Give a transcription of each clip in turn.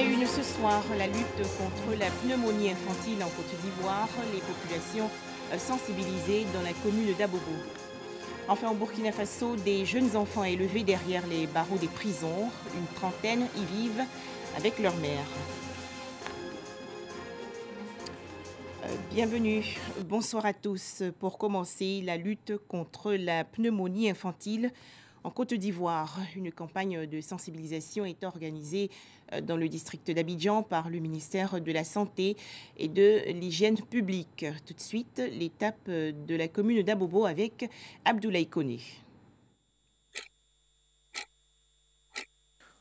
la une ce soir, la lutte contre la pneumonie infantile en Côte d'Ivoire, les populations sensibilisées dans la commune d'Abobo. Enfin, au Burkina Faso, des jeunes enfants élevés derrière les barreaux des prisons. Une trentaine y vivent avec leur mère. Bienvenue, bonsoir à tous. Pour commencer, la lutte contre la pneumonie infantile en Côte d'Ivoire. Une campagne de sensibilisation est organisée dans le district d'Abidjan par le ministère de la Santé et de l'Hygiène publique. Tout de suite, l'étape de la commune d'Abobo avec Abdoulaye Koné.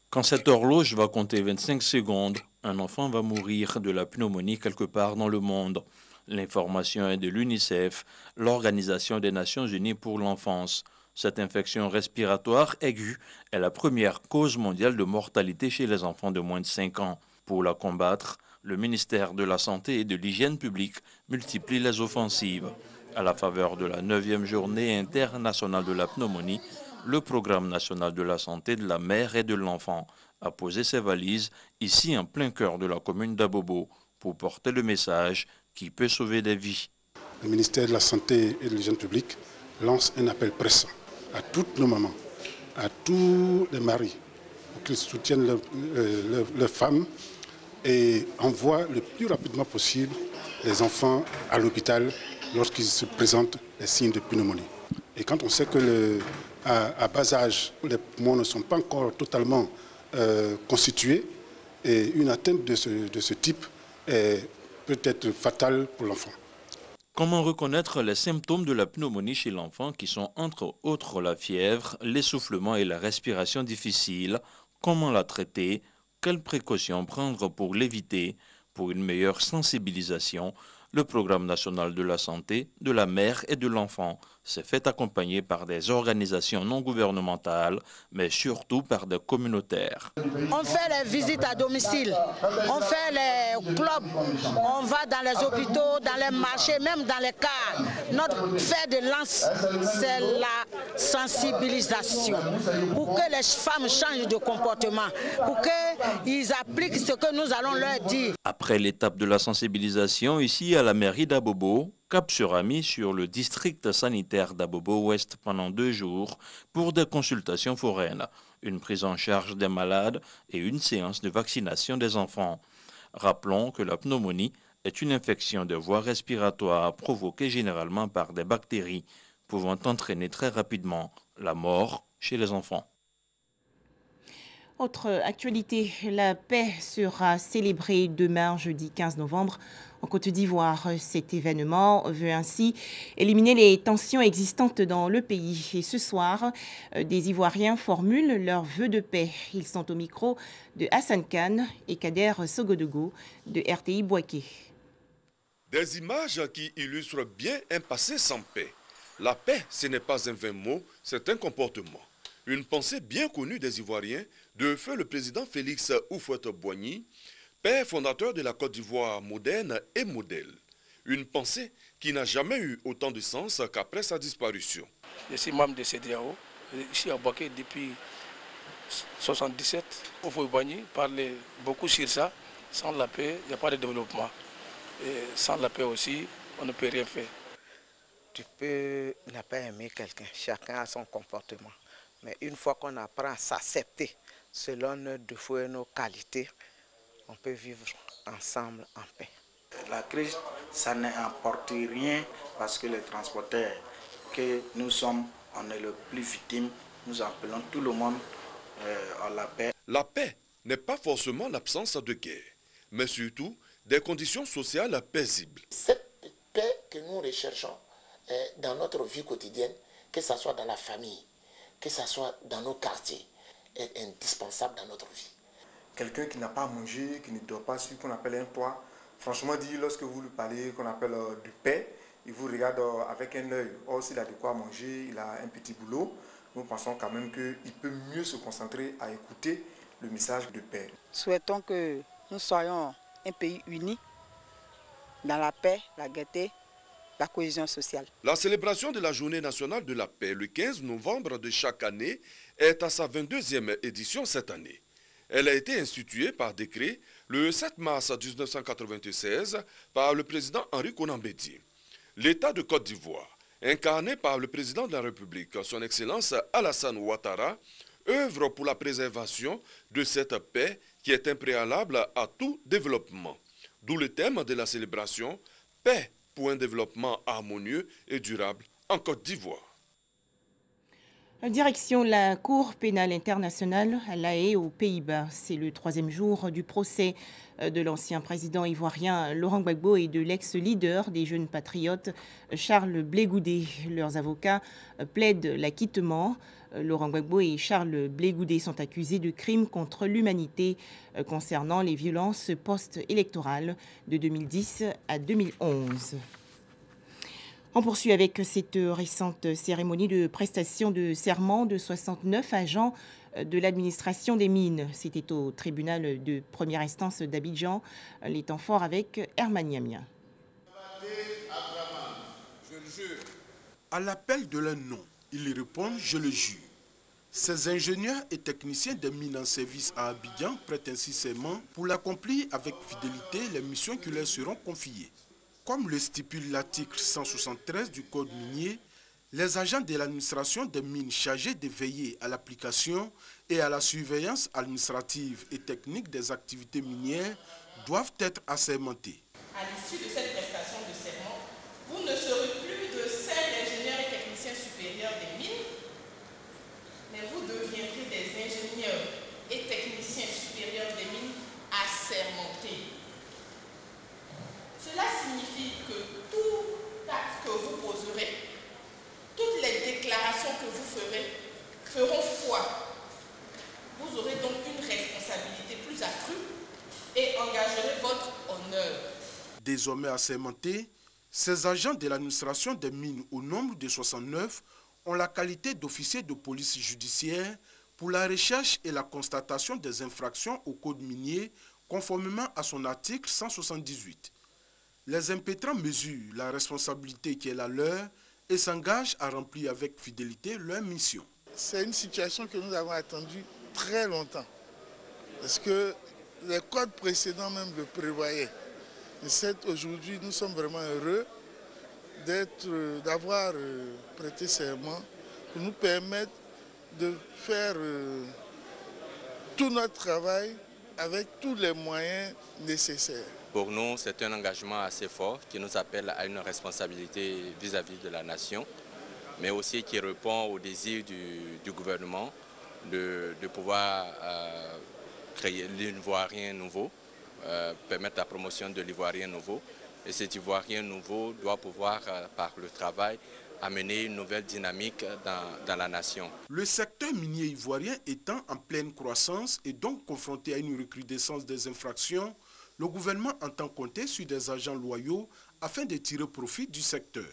Quand cette horloge va compter 25 secondes, un enfant va mourir de la pneumonie quelque part dans le monde. L'information est de l'UNICEF, l'Organisation des Nations Unies pour l'enfance. Cette infection respiratoire aiguë est la première cause mondiale de mortalité chez les enfants de moins de 5 ans. Pour la combattre, le ministère de la Santé et de l'Hygiène publique multiplie les offensives. À la faveur de la 9e journée internationale de la pneumonie, le Programme national de la santé de la mère et de l'enfant a posé ses valises ici en plein cœur de la commune d'Abobo pour porter le message qui peut sauver des vies. Le ministère de la Santé et de l'Hygiène publique lance un appel pressant à toutes nos mamans, à tous les maris, pour qu'ils soutiennent leurs femmes et envoient le plus rapidement possible les enfants à l'hôpital lorsqu'ils se présentent les signes de pneumonie. Et quand on sait que à bas âge, les poumons ne sont pas encore totalement constitués, et une atteinte de ce type peut être fatale pour l'enfant. Comment reconnaître les symptômes de la pneumonie chez l'enfant qui sont entre autres la fièvre, l'essoufflement et la respiration difficile? Comment la traiter? Quelles précautions prendre pour l'éviter? Pour une meilleure sensibilisation, le Programme national de la santé, de la mère et de l'enfant s'est fait accompagner par des organisations non gouvernementales, mais surtout par des communautaires. On fait les visites à domicile, on fait les clubs, on va dans les hôpitaux, dans les marchés, même dans les cars. Notre fer de lance, c'est la sensibilisation pour que les femmes changent de comportement, pour qu'ils appliquent ce que nous allons leur dire. Après l'étape de la sensibilisation, ici à la mairie d'Abobo, cap sera mis sur le district sanitaire d'Abobo-Ouest pendant 2 jours pour des consultations foraines, une prise en charge des malades et une séance de vaccination des enfants. Rappelons que la pneumonie est une infection des voies respiratoires provoquée généralement par des bactéries, pouvant entraîner très rapidement la mort chez les enfants. Autre actualité, la paix sera célébrée demain, jeudi 15 novembre, en Côte d'Ivoire. Cet événement veut ainsi éliminer les tensions existantes dans le pays. Et ce soir, des Ivoiriens formulent leurs vœux de paix. Ils sont au micro de Hassan Khan et Kader Sogodogo de RTI Boaké. Des images qui illustrent bien un passé sans paix. La paix, ce n'est pas un vain mot, c'est un comportement. Une pensée bien connue des Ivoiriens de feu le président Félix Houphouët-Boigny, père fondateur de la Côte d'Ivoire moderne et modèle. Une pensée qui n'a jamais eu autant de sens qu'après sa disparition. Je suis membre de CEDEAO, ici à Boaké depuis 1977. Houphouët-Boigny parlait beaucoup sur ça. Sans la paix, il n'y a pas de développement. Et sans la paix aussi, on ne peut rien faire. Tu peux ne pas aimer quelqu'un, chacun a son comportement. Mais une fois qu'on apprend à s'accepter selon nos défauts et nos qualités, on peut vivre ensemble en paix. La crise, ça n'importe rien parce que les transporteurs que nous sommes, on est le plus victime. Nous appelons tout le monde à la paix. La paix n'est pas forcément l'absence de guerre, mais surtout des conditions sociales paisibles. Cette paix que nous recherchons dans notre vie quotidienne, que ce soit dans la famille, que ce soit dans nos quartiers, est indispensable dans notre vie. Quelqu'un qui n'a pas mangé, qui ne dort pas sur qu'on appelle un toit, franchement dit, lorsque vous lui parlez qu'on appelle du paix, il vous regarde avec un œil. Or, s'il a de quoi manger, il a un petit boulot, nous pensons quand même qu'il peut mieux se concentrer à écouter le message de paix. Souhaitons que nous soyons un pays uni, dans la paix, la gaieté, la cohésion sociale. La célébration de la Journée nationale de la paix, le 15 novembre de chaque année, est à sa 22e édition cette année. Elle a été instituée par décret le 7 mars 1996 par le président Henri Konan Bédié. L'État de Côte d'Ivoire, incarné par le président de la République, son Excellence Alassane Ouattara, œuvre pour la préservation de cette paix qui est un préalable à tout développement. D'où le thème de la célébration « Paix pour un développement harmonieux et durable en Côte d'Ivoire ». Direction la Cour pénale internationale à La Haye, aux Pays-Bas. C'est le 3e jour du procès de l'ancien président ivoirien Laurent Gbagbo et de l'ex-leader des jeunes patriotes Charles Blé Goudé. Leurs avocats plaident l'acquittement. Laurent Gbagbo et Charles Blé Goudé sont accusés de crimes contre l'humanité concernant les violences post-électorales de 2010 à 2011. On poursuit avec cette récente cérémonie de prestation de serment de 69 agents de l'administration des mines. C'était au tribunal de première instance d'Abidjan. Les temps forts avec Herman Niamia. À l'appel de leur nom, ils répondent « Je le jure ». Ces ingénieurs et techniciens des mines en service à Abidjan prêtent ainsi serment pour l'accomplir avec fidélité les missions qui leur seront confiées. Comme le stipule l'article 173 du Code minier, les agents de l'administration des mines chargés de veiller à l'application et à la surveillance administrative et technique des activités minières doivent être assermentés. À l'issue de cette prestation de serment, vous ne serez plus de simples ingénieurs et techniciens supérieurs des mines, mais vous deviendrez des ingénieurs et techniciens supérieurs des mines assermentés. Cela signifie que tout acte que vous poserez, toutes les déclarations que vous ferez, feront foi. Vous aurez donc une responsabilité plus accrue et engagerez votre honneur. Désormais assermentés, ces agents de l'administration des mines au nombre de 69 ont la qualité d'officiers de police judiciaire pour la recherche et la constatation des infractions au code minier conformément à son article 178. Les impétrants mesurent la responsabilité qui est la leur et s'engagent à remplir avec fidélité leur mission. C'est une situation que nous avons attendue très longtemps, parce que les codes précédents même le prévoyaient. Et aujourd'hui, nous sommes vraiment heureux d'avoir prêté serment pour nous permettre de faire tout notre travail avec tous les moyens nécessaires. Pour nous, c'est un engagement assez fort qui nous appelle à une responsabilité vis-à-vis de la nation, mais aussi qui répond au désir du gouvernement de pouvoir créer l'ivoirien nouveau, permettre la promotion de l'ivoirien nouveau. Et cet ivoirien nouveau doit pouvoir, par le travail, amener une nouvelle dynamique dans la nation. Le secteur minier ivoirien étant en pleine croissance et donc confronté à une recrudescence des infractions, le gouvernement entend compter sur des agents loyaux afin de tirer profit du secteur.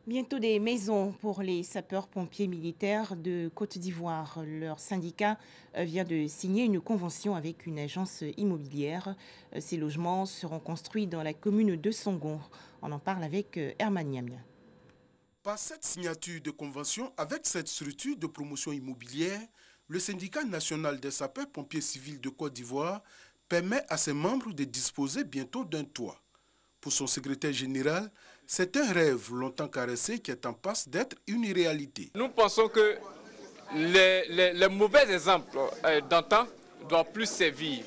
Bientôt des maisons pour les sapeurs-pompiers militaires de Côte d'Ivoire. Leur syndicat vient de signer une convention avec une agence immobilière. Ces logements seront construits dans la commune de Songon. On en parle avec Herman Niamia. Par cette signature de convention avec cette structure de promotion immobilière, le syndicat national des sapeurs-pompiers civils de Côte d'Ivoire permet à ses membres de disposer bientôt d'un toit. Pour son secrétaire général, c'est un rêve longtemps caressé qui est en passe d'être une réalité. Nous pensons que les mauvais exemples d'antan ne doivent plus servir.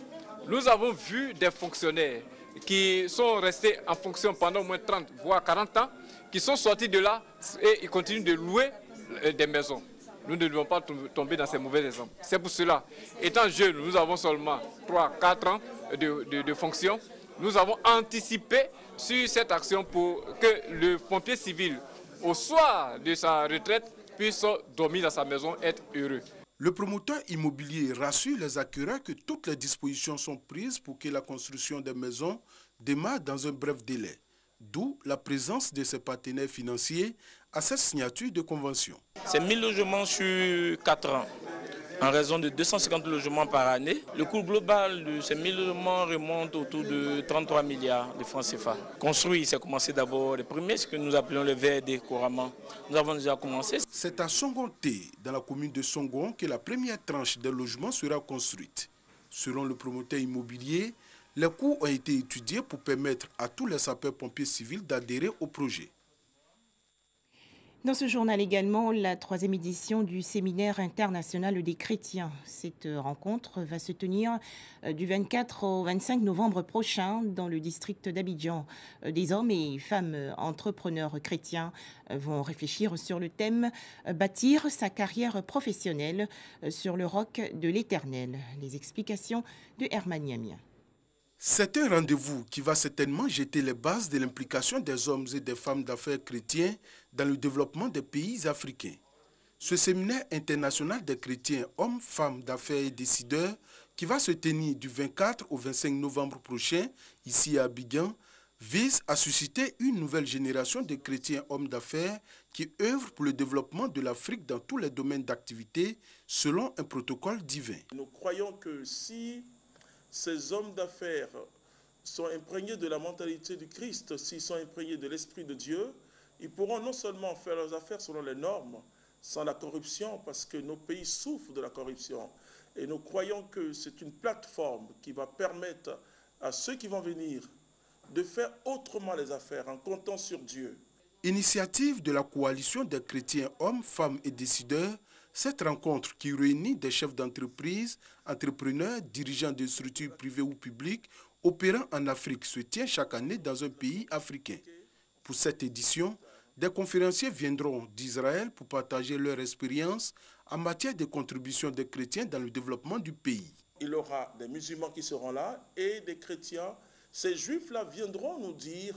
Nous avons vu des fonctionnaires qui sont restés en fonction pendant au moins 30 voire 40 ans, qui sont sortis de là et ils continuent de louer des maisons. Nous ne devons pas tomber dans ces mauvais exemples. C'est pour cela, étant jeunes, nous avons seulement 3-4 ans de fonction. Nous avons anticipé sur cette action pour que le pompier civil, au soir de sa retraite, puisse dormir dans sa maison et être heureux. Le promoteur immobilier rassure les acquéreurs que toutes les dispositions sont prises pour que la construction des maisons démarre dans un bref délai. D'où la présence de ses partenaires financiers à cette signature de convention. C'est 1000 logements sur 4 ans. en raison de 250 logements par année. Le coût global de ces 1000 logements remonte autour de 33 milliards de francs CFA. Construit, c'est commencé d'abord les premiers, ce que nous appelons le VRD couramment. Nous avons déjà commencé. C'est à Songonté, dans la commune de Songon, que la première tranche des logements sera construite. Selon le promoteur immobilier, les coûts ont été étudiés pour permettre à tous les sapeurs-pompiers civils d'adhérer au projet. Dans ce journal également, la 3e édition du séminaire international des chrétiens. Cette rencontre va se tenir du 24 au 25 novembre prochain dans le district d'Abidjan. Des hommes et femmes entrepreneurs chrétiens vont réfléchir sur le thème « Bâtir sa carrière professionnelle sur le roc de l'Éternel ». Les explications de Herman Niamia. C'est un rendez-vous qui va certainement jeter les bases de l'implication des hommes et des femmes d'affaires chrétiens dans le développement des pays africains. Ce séminaire international des chrétiens, hommes, femmes d'affaires et décideurs, qui va se tenir du 24 au 25 novembre prochain, ici à Abidjan, vise à susciter une nouvelle génération de chrétiens hommes d'affaires qui œuvrent pour le développement de l'Afrique dans tous les domaines d'activité selon un protocole divin. Nous croyons que si ces hommes d'affaires sont imprégnés de la mentalité du Christ, s'ils sont imprégnés de l'Esprit de Dieu, ils pourront non seulement faire leurs affaires selon les normes, sans la corruption, parce que nos pays souffrent de la corruption. Et nous croyons que c'est une plateforme qui va permettre à ceux qui vont venir de faire autrement les affaires en comptant sur Dieu. Initiative de la coalition des chrétiens hommes, femmes et décideurs, cette rencontre qui réunit des chefs d'entreprise, entrepreneurs, dirigeants de structures privées ou publiques opérant en Afrique se tient chaque année dans un pays africain. Pour cette édition, des conférenciers viendront d'Israël pour partager leur expérience en matière de contribution des chrétiens dans le développement du pays. Il y aura des musulmans qui seront là et des chrétiens. Ces juifs-là viendront nous dire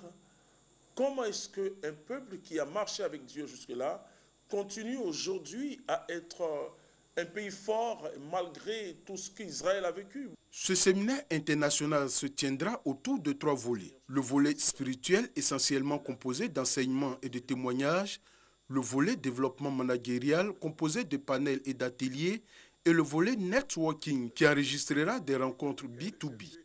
comment est-ce qu'un peuple qui a marché avec Dieu jusque-là continue aujourd'hui à être un pays fort malgré tout ce qu'Israël a vécu. Ce séminaire international se tiendra autour de 3 volets. Le volet spirituel, essentiellement composé d'enseignements et de témoignages, le volet développement managérial, composé de panels et d'ateliers, et le volet networking, qui enregistrera des rencontres B2B.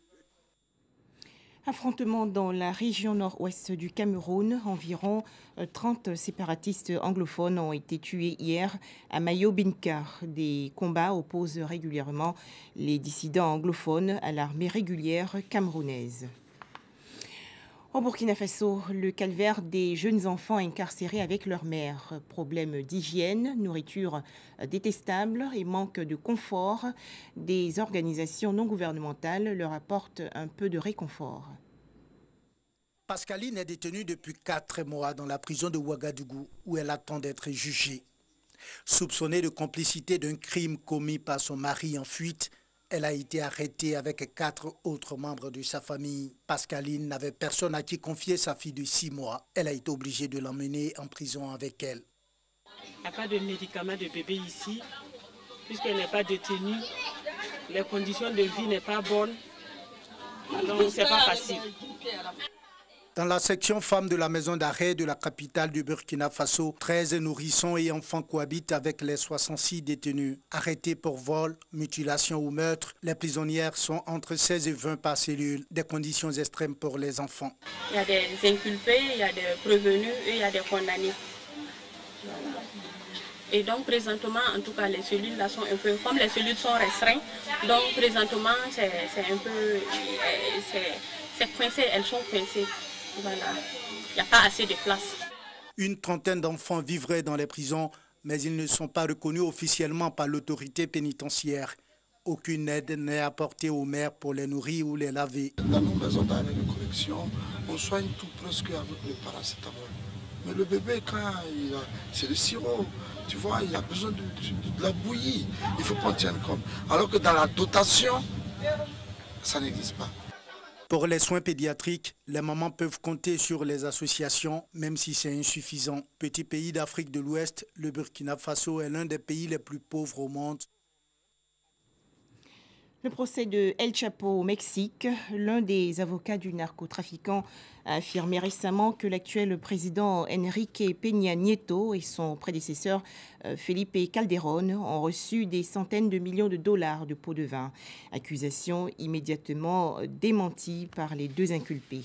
Affrontement dans la région nord-ouest du Cameroun. Environ 30 séparatistes anglophones ont été tués hier à Mayo-Binka. Des combats opposent régulièrement les dissidents anglophones à l'armée régulière camerounaise. Au Burkina Faso, le calvaire des jeunes enfants incarcérés avec leur mère. Problèmes d'hygiène, nourriture détestable et manque de confort. Des organisations non gouvernementales leur apportent un peu de réconfort. Pascaline est détenue depuis 4 mois dans la prison de Ouagadougou où elle attend d'être jugée. Soupçonnée de complicité d'un crime commis par son mari en fuite, elle a été arrêtée avec 4 autres membres de sa famille. Pascaline n'avait personne à qui confier sa fille de 6 mois. Elle a été obligée de l'emmener en prison avec elle. Il n'y a pas de médicaments de bébé ici, puisqu'elle n'est pas détenue. Les conditions de vie n'est pas bonnes, donc c'est pas facile. Dans la section femmes de la maison d'arrêt de la capitale du Burkina Faso, 13 nourrissons et enfants cohabitent avec les 66 détenus. Arrêtés pour vol, mutilation ou meurtre, les prisonnières sont entre 16 et 20 par cellule, des conditions extrêmes pour les enfants. Il y a des inculpés, il y a des prévenus et il y a des condamnés. Et donc présentement, en tout cas, les cellules là sont un peu, comme les cellules sont restreintes, donc présentement c'est un peu, c'est coincé, elles sont coincées. Voilà, il n'y a pas assez de place. Une trentaine d'enfants vivraient dans les prisons, mais ils ne sont pas reconnus officiellement par l'autorité pénitentiaire. Aucune aide n'est apportée aux mères pour les nourrir ou les laver. Dans nos maisons d'arrêt de correction, on soigne tout presque avec le paracétamol. Mais le bébé, quand c'est le sirop, tu vois, il a besoin de la bouillie. Il faut qu'on tienne compte. Alors que dans la dotation, ça n'existe pas. Pour les soins pédiatriques, les mamans peuvent compter sur les associations, même si c'est insuffisant. Petit pays d'Afrique de l'Ouest, le Burkina Faso est l'un des pays les plus pauvres au monde. Le procès de El Chapo au Mexique, l'un des avocats du narcotrafiquant a affirmé récemment que l'actuel président Enrique Peña Nieto et son prédécesseur Felipe Calderón ont reçu des centaines de millions de dollars de pots de vin. Accusation immédiatement démentie par les deux inculpés.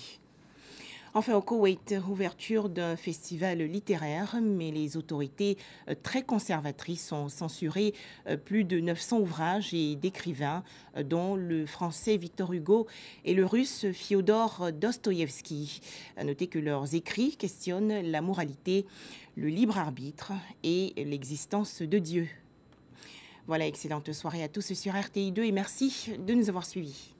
Enfin, au Koweït, ouverture d'un festival littéraire, mais les autorités très conservatrices ont censuré plus de 900 ouvrages et d'écrivains, dont le français Victor Hugo et le russe Fyodor Dostoïevski. À noter que leurs écrits questionnent la moralité, le libre arbitre et l'existence de Dieu. Voilà, excellente soirée à tous sur RTI2 et merci de nous avoir suivis.